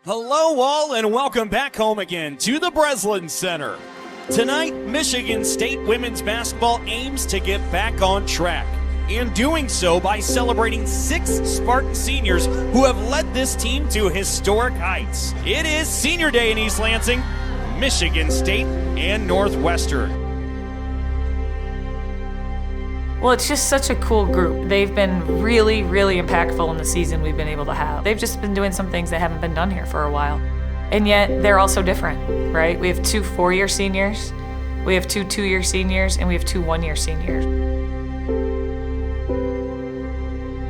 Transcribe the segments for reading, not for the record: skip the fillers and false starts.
Hello all and welcome back home again to the Breslin Center. Tonight, Michigan State women's basketball aims to get back on track, and doing so by celebrating 6 Spartan seniors who have led this team to historic heights. It is Senior Day in East Lansing, Michigan State and Northwestern. Well, it's just such a cool group. They've been really, really impactful in the season we've been able to have. They've just been doing some things that haven't been done here for a while. And yet, they're all so different, right? We have 2 4-year seniors, we have 2 2-year seniors, and we have 2 1-year seniors.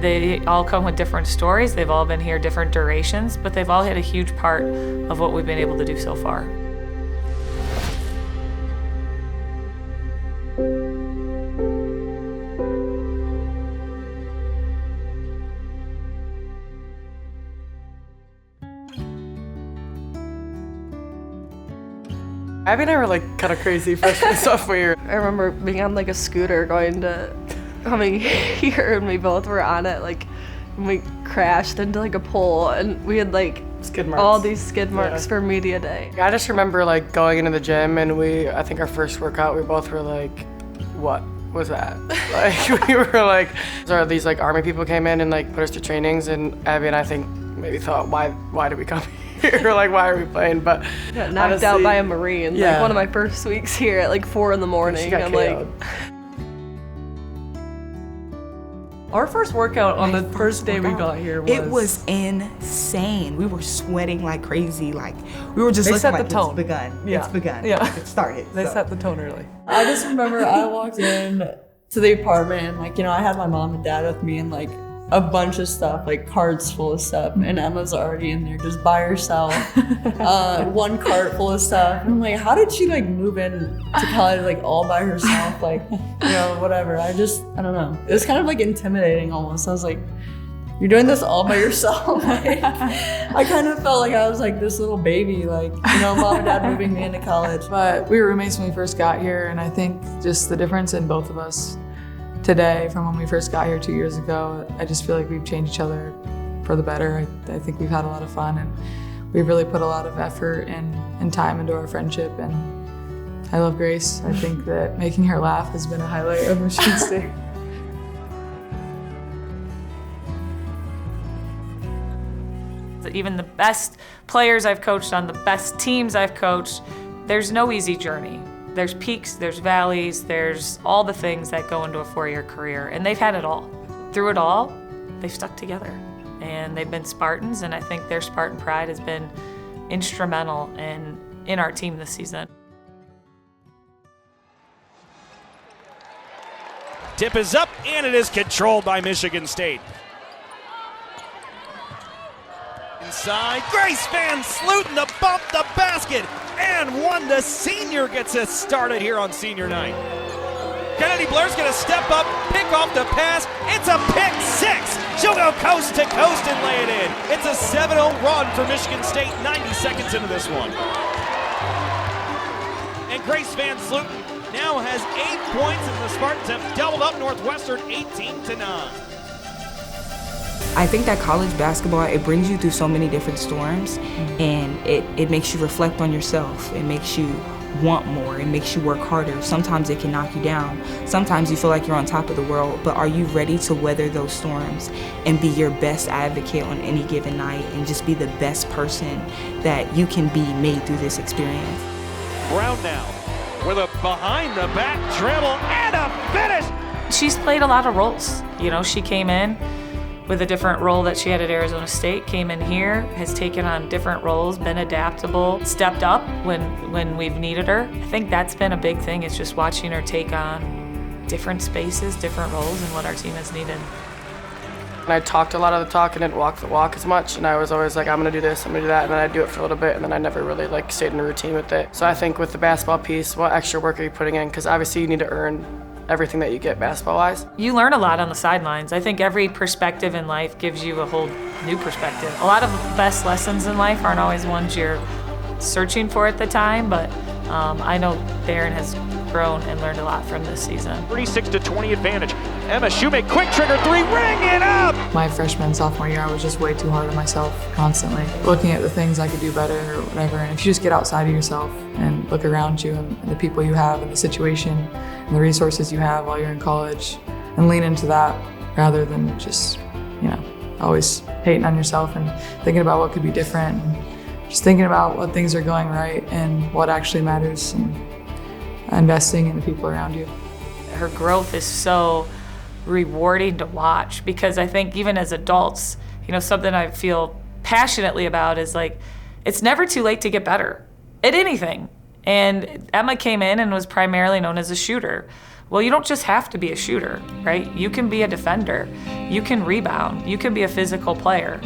They all come with different stories. They've all been here different durations, but they've all had a huge part of what we've been able to do so far. Abby and I were like kind of crazy freshman sophomore year. I remember being on like a scooter coming here, and we both were on it, like, and we crashed into like a pole, and we had like Skid marks. all these skid marks for media day. I just remember like going into the gym, and I think our first workout, we both were like, what was that? Like, we were like, these like army people came in and like put us to trainings, and Abby and I think maybe thought, why did we come here? Like, why are we playing? But Got knocked out by a Marine. Yeah. Like one of my first weeks here at like 4 in the morning. She got I'm KO'd. Our first workout on the first day we got here was... It was insane. We were sweating like crazy. Like, we were just They looking set like the tone. it's begun. Yeah. It's begun. Yeah. It started. They so. set the tone early. I just remember I walked in to the apartment, and like, I had my mom and dad with me, and like a bunch of stuff, like carts full of stuff, and Emma's already in there just by herself. 1 cart full of stuff. And I'm like, how did she like move in to college like all by herself? Like, whatever. I don't know. It was kind of like intimidating almost. I was like, you're doing this all by yourself? Like, I kind of felt like I was like this little baby, like, mom and dad moving me into college. But we were roommates when we first got here, and I think just the difference in both of us today from when we first got here 2 years ago, I just feel like we've changed each other for the better. I think we've had a lot of fun, and we've really put a lot of effort and time into our friendship, and I love Grace. I think that making her laugh has been a highlight of Michigan State. Even the best players I've coached on the best teams I've coached, there's no easy journey. There's peaks, there's valleys, there's all the things that go into a 4-year career, and they've had it all. Through it all, they've stuck together, and they've been Spartans, and I think their Spartan pride has been instrumental in our team this season. Tip is up, and it is controlled by Michigan State. Inside, Grace Van Sluten to bump the basket, and the senior gets us started here on senior night. Kennedy Blair's gonna step up, pick off the pass, it's a pick 6! She'll go coast to coast and lay it in. It's a 7-0 run for Michigan State, 90 seconds into this one. And Grace Van Sluten now has 8 points, and the Spartans have doubled up Northwestern 18-9. I think that college basketball, it brings you through so many different storms, and it makes you reflect on yourself. It makes you want more. It makes you work harder. Sometimes it can knock you down. Sometimes you feel like you're on top of the world, but are you ready to weather those storms and be your best advocate on any given night and just be the best person that you can be made through this experience? Brown now with a behind-the-back dribble and a finish. She's played a lot of roles. She came in with a different role that she had at Arizona State, came in here, has taken on different roles, been adaptable, stepped up when we've needed her. I think that's been a big thing. It's just watching her take on different spaces, different roles, and what our team has needed. And I talked a lot of the talk and didn't walk the walk as much, and I was always like, I'm gonna do this, I'm gonna do that, and then I'd do it for a little bit, and then I never really like stayed in a routine with it. So I think with the basketball piece, what extra work are you putting in? Because obviously you need to earn everything that you get basketball-wise. You learn a lot on the sidelines. I think every perspective in life gives you a whole new perspective. A lot of the best lessons in life aren't always ones you're searching for at the time, but I know Darren has grown and learned a lot from this season. 36-20 advantage. MSU quick trigger three, ring it up! My freshman, sophomore year, I was just way too hard on myself constantly, looking at the things I could do better or whatever. And if you just get outside of yourself and look around you and the people you have and the situation and the resources you have while you're in college and lean into that rather than just, always hating on yourself and thinking about what could be different and just thinking about what things are going right and what actually matters and investing in the people around you. Her growth is so rewarding to watch because I think even as adults, something I feel passionately about is it's never too late to get better at anything. And Emma came in and was primarily known as a shooter. Well, you don't just have to be a shooter, right? You can be a defender. You can rebound. You can be a physical player.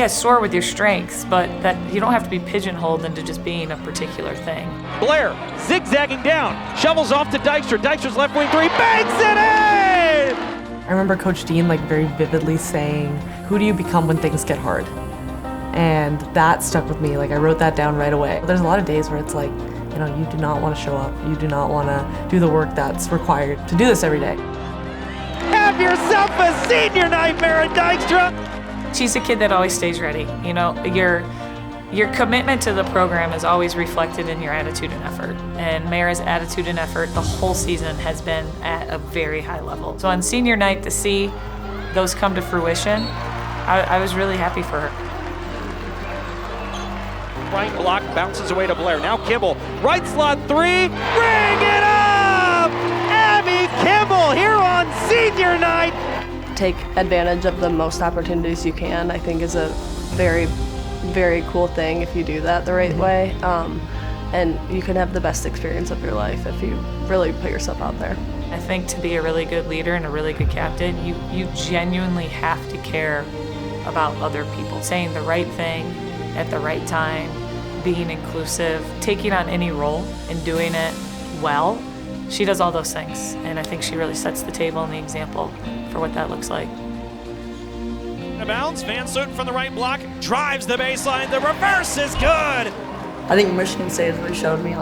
Soar with your strengths, but that you don't have to be pigeonholed into just being a particular thing. Blair zigzagging down, shovels off to Dykstra. Dykstra's left wing three, banks it in! I remember Coach Dean very vividly saying, "Who do you become when things get hard?" And that stuck with me. I wrote that down right away. There's a lot of days where it's you do not want to show up. You do not want to do the work that's required to do this every day. Have yourself a senior night, Mara Dykstra! She's a kid that always stays ready. Your commitment to the program is always reflected in your attitude and effort. And Mara's attitude and effort the whole season has been at a very high level. So on senior night, to see those come to fruition, I was really happy for her. Right block bounces away to Blair. Now Kimball, right slot three, bring it up! Abby Kimball here on senior night. Take advantage of the most opportunities you can, I think is a very, very cool thing if you do that the right way. And you can have the best experience of your life if you really put yourself out there. I think to be a really good leader and a really good captain, you genuinely have to care about other people. Saying the right thing at the right time, being inclusive, taking on any role and doing it well. She does all those things, and I think she really sets the table and the example for what that looks like. Out of bounds, Van Souten from the right block, drives the baseline, the reverse is good! I think Michigan State has really showed me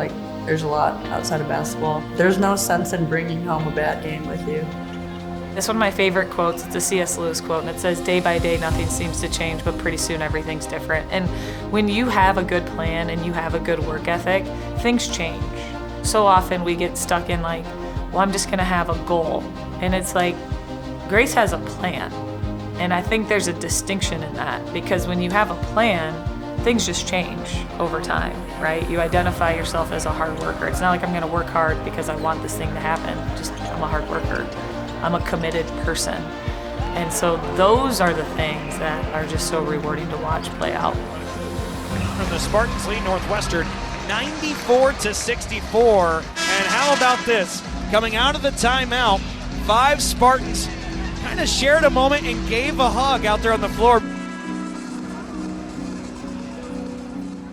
there's a lot outside of basketball. There's no sense in bringing home a bad game with you. It's one of my favorite quotes. It's a C.S. Lewis quote, and it says, "Day by day, nothing seems to change, but pretty soon everything's different." And when you have a good plan and you have a good work ethic, things change. So often we get stuck in I'm just gonna have a goal. And it's Grace has a plan. And I think there's a distinction in that because when you have a plan, things just change over time, right? You identify yourself as a hard worker. It's not I'm gonna work hard because I want this thing to happen. Just, I'm a hard worker. I'm a committed person. And so those are the things that are just so rewarding to watch play out. From the Spartans lead Northwestern 94-64. And how about this? Coming out of the timeout, 5 Spartans kind of shared a moment and gave a hug out there on the floor.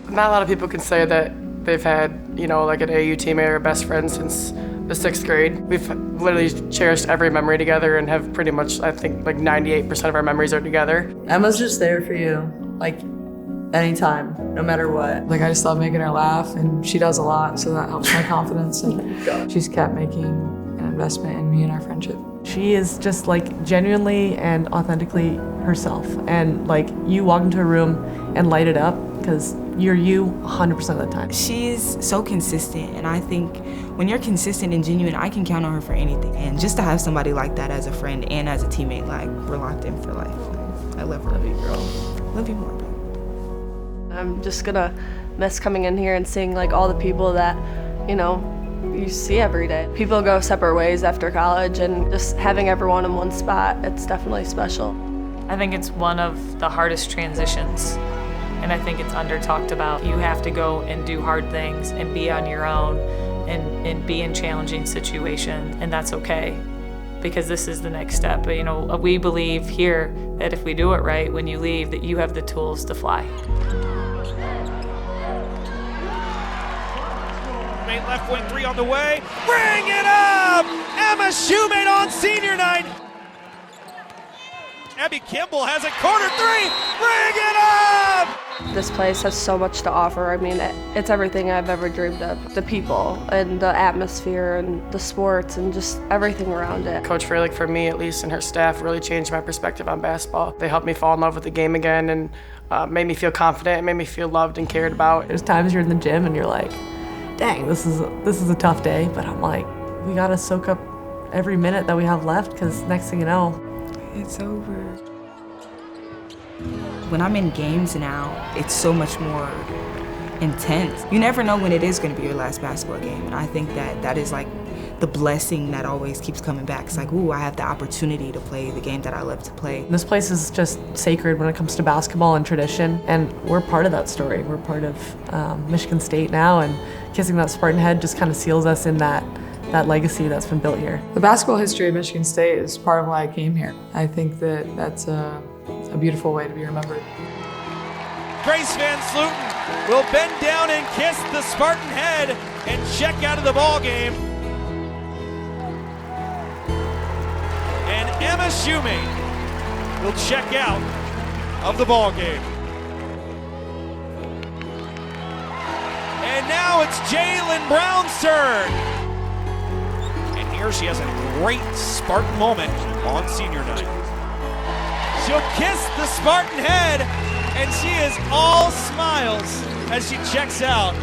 Not a lot of people can say that they've had, an AU teammate or best friend since the 6th grade. We've literally cherished every memory together and have pretty much, I think, 98% of our memories are together. Emma's just there for you, anytime, no matter what. I just love making her laugh, and she does a lot, so that helps my confidence. And she's kept making an investment in me and our friendship. She is just genuinely and authentically herself. And you walk into a room and light it up because you're you 100% of the time. She's so consistent, and I think when you're consistent and genuine, I can count on her for anything. And just to have somebody like that as a friend and as a teammate, we're locked in for life. I love her. Love you, girl. Love you more, babe. I'm just gonna miss coming in here and seeing all the people that, you see every day. People go separate ways after college, and just having everyone in one spot, it's definitely special. I think it's one of the hardest transitions, and I think it's under talked about. You have to go and do hard things and be on your own and be in challenging situations, and that's okay because this is the next step. But, we believe here that if we do it right, when you leave, that you have the tools to fly. Left wing three on the way. Bring it up! MSU on senior night. Abby Kimball has a corner three. Bring it up! this place has so much to offer. I mean, it's everything I've ever dreamed of. The people and the atmosphere and the sports and just everything around it. Coach Freilich, for me at least, and her staff really changed my perspective on basketball. They helped me fall in love with the game again and made me feel confident and made me feel loved and cared about. There's times you're in the gym and you're like, dang, this is a tough day, but I'm like, we gotta soak up every minute that we have left, because next thing you know, It's over. When I'm in games now, it's so much more intense. You never know when it is going to be your last basketball game, and I think that is like the blessing that always keeps coming back. It's like, ooh, I have the opportunity to play the game that I love to play. this place is just sacred when it comes to basketball and tradition, and we're part of that story. We're part of Michigan State now, and kissing that Spartan head just kind of seals us in that legacy that's been built here. The basketball history of Michigan State is part of why I came here. I think that's a beautiful way to be remembered. Grace Van Slooten will bend down and kiss the Spartan head and check out of the ball game. And Emma Shoemate will check out of the ball game. And now it's Jalen Brown's turn. And here she has a great Spartan moment on senior night. She'll kiss the Spartan head, and she is all smiles as she checks out.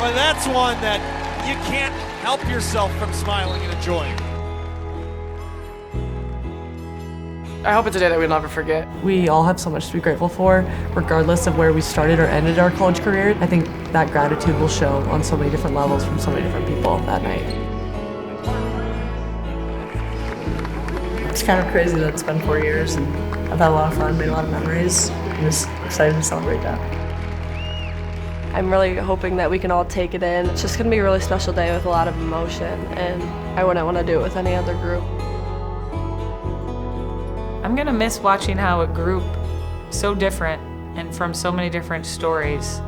Well, that's one that you can't help yourself from smiling and enjoying. I hope it's a day that we'll never forget. We all have so much to be grateful for, regardless of where we started or ended our college career. I think that gratitude will show on so many different levels from so many different people that night. It's kind of crazy that it's been 4 years and I've had a lot of fun, made a lot of memories. I'm just excited to celebrate that. I'm really hoping that we can all take it in. It's just gonna be a really special day with a lot of emotion, and I wouldn't want to do it with any other group. I'm gonna miss watching how a group so different and from so many different stories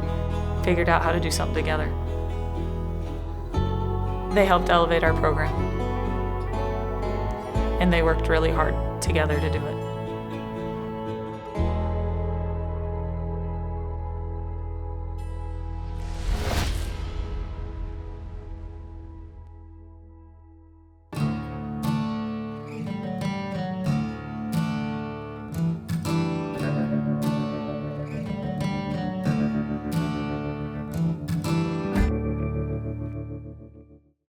figured out how to do something together. They helped elevate our program, and they worked really hard together to do it.